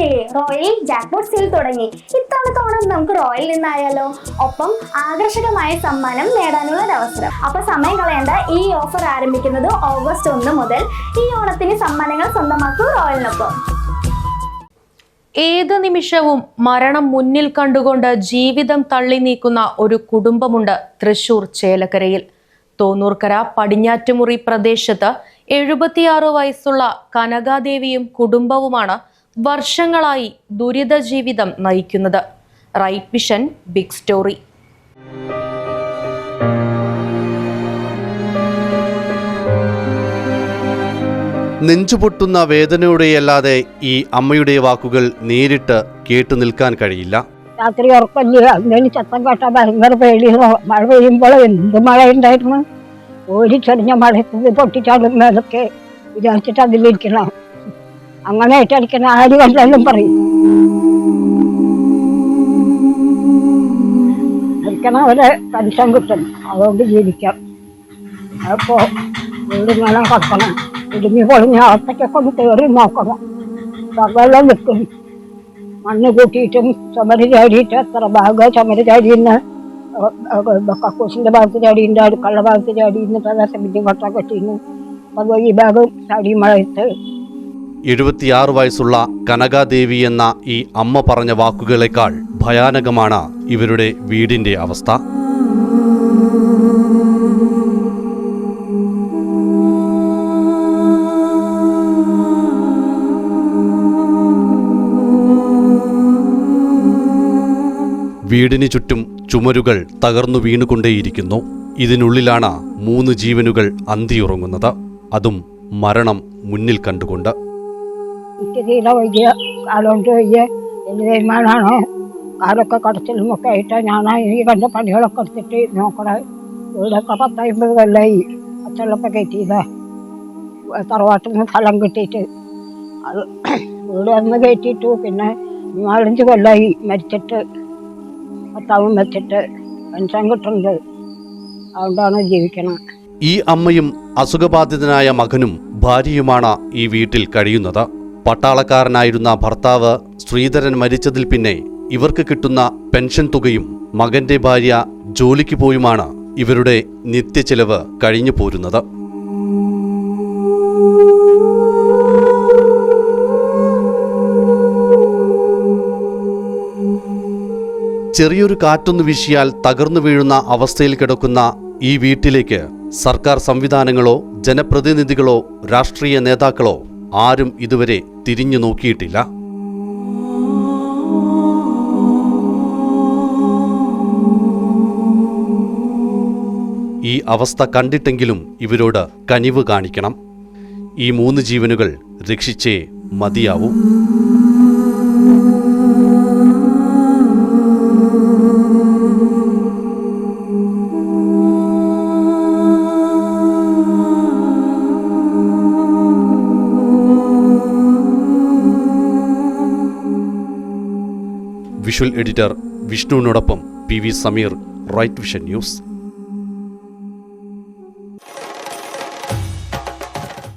അറിഞ്ഞില്ലേ, royal jackpot sale തുടങ്ങി. ഇത്തവണത്തെ ഓണം നമുക്ക് റോയൽ നിന്നായാലോ? ഒപ്പം ആകർഷകമായ സമ്മാനം നേടാനുള്ള അവസരം. അപ്പൊ സമയം കളയേണ്ട, ഈ ഓഫർ ആരംഭിക്കുന്നത് ഓഗസ്റ്റ് 1 മുതൽ. ഈ ഓണത്തിന് സമ്മാനങ്ങൾ സ്വന്തമാക്കൂ റോയലിനൊപ്പം. ഏത് നിമിഷവും മരണം മുന്നിൽ കണ്ടുകൊണ്ട് ജീവിതം തള്ളി നീക്കുന്ന ഒരു കുടുംബമുണ്ട് തൃശൂർ ചേലക്കരയിൽ. തോന്നൂർക്കര പടിഞ്ഞാറ്റുമുറി പ്രദേശത്ത് 76 വയസ്സുള്ള കനകാദേവിയും കുടുംബവുമാണ് വർഷങ്ങളായി ദുരിത ജീവിതം നയിക്കുന്നത്. Right vision big story. നെഞ്ചുപൊട്ടുന്ന വേദനയോടെയല്ലാതെ ഈ അമ്മയുടെ വാക്കുകൾ നേരിട്ട് കേട്ടു നിൽക്കാൻ കഴിയില്ല. രാത്രി ഉറക്കമില്ല, അതിന് ശബ്ദം കേട്ടാൽ ഭയങ്കര പേടിയോ. മഴ പെയ്യുമ്പോൾ എന്ത് മഴ ഉണ്ടായിരുന്നു, ഒരു ചെറിയ മഴത്ത് പൊട്ടിച്ചാടുന്നതൊക്കെ വിചാരിച്ചിട്ട് അതിലിരിക്കണം. അങ്ങനെ ആയിട്ടടിക്കണം, ആര് കണ്ടാലും പറയും. അടിക്കണം, അവരെ പെൻഷൻ കിട്ടും, അതുകൊണ്ട് ജീവിക്കാം. അപ്പോൾ വീട് ഇങ്ങനെ കടക്കണം, ഇടിഞ്ഞ് പൊളിഞ്ഞ അവസ്ഥയ്ക്കൊക്കെ ഒന്ന് കയറി നോക്കണം. വെള്ളം വെക്കും, മണ്ണ് കൂട്ടിയിട്ടും ചുമര് ചാടിയിട്ട് എത്ര ഭാഗം ചുമര് ചാടിന്ന് കക്കൂസിന്റെ ഭാഗത്ത് ചാടിയുണ്ട്, അടുക്കള ഭാഗത്ത് ചാടി, എന്നിട്ട് അതാ സെമിറ്റി കൊട്ട കെട്ടിന്ന്. അപ്പോൾ ഈ ഭാഗം ചാടി മഴയത്ത്. 76 വയസ്സുള്ള കനകാദേവി എന്ന ഈ അമ്മ പറഞ്ഞ വാക്കുകളേക്കാൾ ഭയാനകമാണ് ഇവരുടെ വീടിന്റെ അവസ്ഥ. വീടിന് ചുറ്റും ചുമരുകൾ തകർന്നു വീണുകൊണ്ടേയിരിക്കുന്നു. ഇതിനുള്ളിലാണ് 3 ജീവനുകൾ അന്തിയുറങ്ങുന്നത്, അതും മരണം മുന്നിൽ കണ്ടുകൊണ്ട്. എനിക്ക് തീരെ വൈകിയ കാലുകൊണ്ട് വയ്യ, എന്ത് തീരുമാനമാണോ കാലൊക്കെ കടച്ചിലും ഒക്കെ ആയിട്ട് ഞാൻ ഈ കണ്ട പണികളൊക്കെ എടുത്തിട്ട് നോക്കണേ. വീടൊക്കെ 10-50 കൊല്ലമായി അച്ഛനൊക്കെ കയറ്റിയതാ, തറവാട്ടിൽ നിന്ന് സ്ഥലം കിട്ടിയിട്ട്. അത് വീട് വന്ന് കയറ്റിയിട്ടു. പിന്നെ 4-5 കൊല്ലമായി മരിച്ചിട്ട്, ഭർത്താവും വെച്ചിട്ട് പെൻഷൻ കിട്ടുന്നത്, അതുകൊണ്ടാണ് ജീവിക്കണം. ഈ അമ്മയും അസുഖബാധിതനായ മകനും ഭാര്യയുമാണ് ഈ വീട്ടിൽ കഴിയുന്നത്. പട്ടാളക്കാരനായിരുന്ന ഭർത്താവ് ശ്രീധരൻ മരിച്ചതിൽ പിന്നെ ഇവർക്ക് കിട്ടുന്ന പെൻഷൻ തുകയും മകന്റെ ഭാര്യ ജോലിക്ക് പോയുമാണ് ഇവരുടെ നിത്യചെലവ് കഴിഞ്ഞു പോരുന്നത്. ചെറിയൊരു കാറ്റൊന്നു വീശിയാൽ തകർന്നു വീഴുന്ന അവസ്ഥയിൽ കിടക്കുന്ന ഈ വീട്ടിലേക്ക് സർക്കാർ സംവിധാനങ്ങളോ ജനപ്രതിനിധികളോ രാഷ്ട്രീയ നേതാക്കളോ ആരും ഇതുവരെ തിരിഞ്ഞു നോക്കിയിട്ടില്ല. ഈ അവസ്ഥ കണ്ടിട്ടെങ്കിലും ഇവരോട് കനിവ് കാണിക്കണം. ഈ 3 ജീവനുകൾ രക്ഷിച്ചേ മതിയാവൂ. വിഷ്വൽ എഡിറ്റർ വിഷ്ണുവിനോടൊപ്പം PV Sameer, right vision news.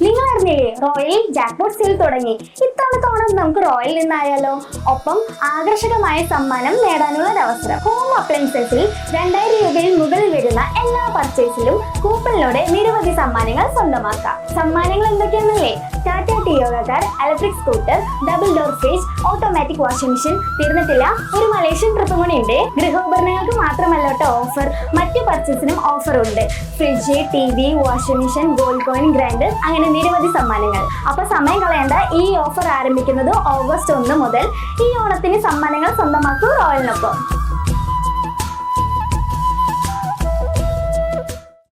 നിങ്ങൾ അറിഞ്ഞില്ലേ, റോയൽ ജാക്ക്പോട്ട് സെയിൽ തുടങ്ങി. ഇത്തവണത്തെ ഓണം നമുക്ക് റോയൽ നിന്നായാലോ? ഒപ്പം ആകർഷകമായ സമ്മാനം നേടാനുള്ള അവസരം. ഹോം അപ്ലയൻസസിൽ 2000 രൂപയിൽ മുകളിൽ വരുന്ന എല്ലാ പർച്ചേസിലും കൂപ്പണിലൂടെ നിരവധി സമ്മാനങ്ങൾ സ്വന്തമാക്കാം. സമ്മാനങ്ങൾ എന്തൊക്കെയാണെന്നല്ലേ? Tata Tiago car, electric scooter, double door fridge, automatic washing machine. തീർന്നിട്ടില്ല, ഒരു മലേഷ്യൻ ട്രിപ്പും കൂടി ഉണ്ട്. ഗൃഹോപകരണങ്ങൾക്ക് മാത്രമല്ല കേട്ടോ ഓഫർ, മറ്റു പർച്ചേസിനും ഓഫർ ഉണ്ട്. Fridge, TV, washing machine, gold coin, grinder, അങ്ങനെ നിരവധി സമ്മാനങ്ങൾ. അപ്പൊ സമയം കളയേണ്ട, ഈ ഓഫർ ആരംഭിക്കുന്നത് ഓഗസ്റ്റ് 1 മുതൽ. ഈ ഓണത്തിന് സമ്മാനങ്ങൾ സ്വന്തമാക്കൂ റോയലിനൊപ്പം.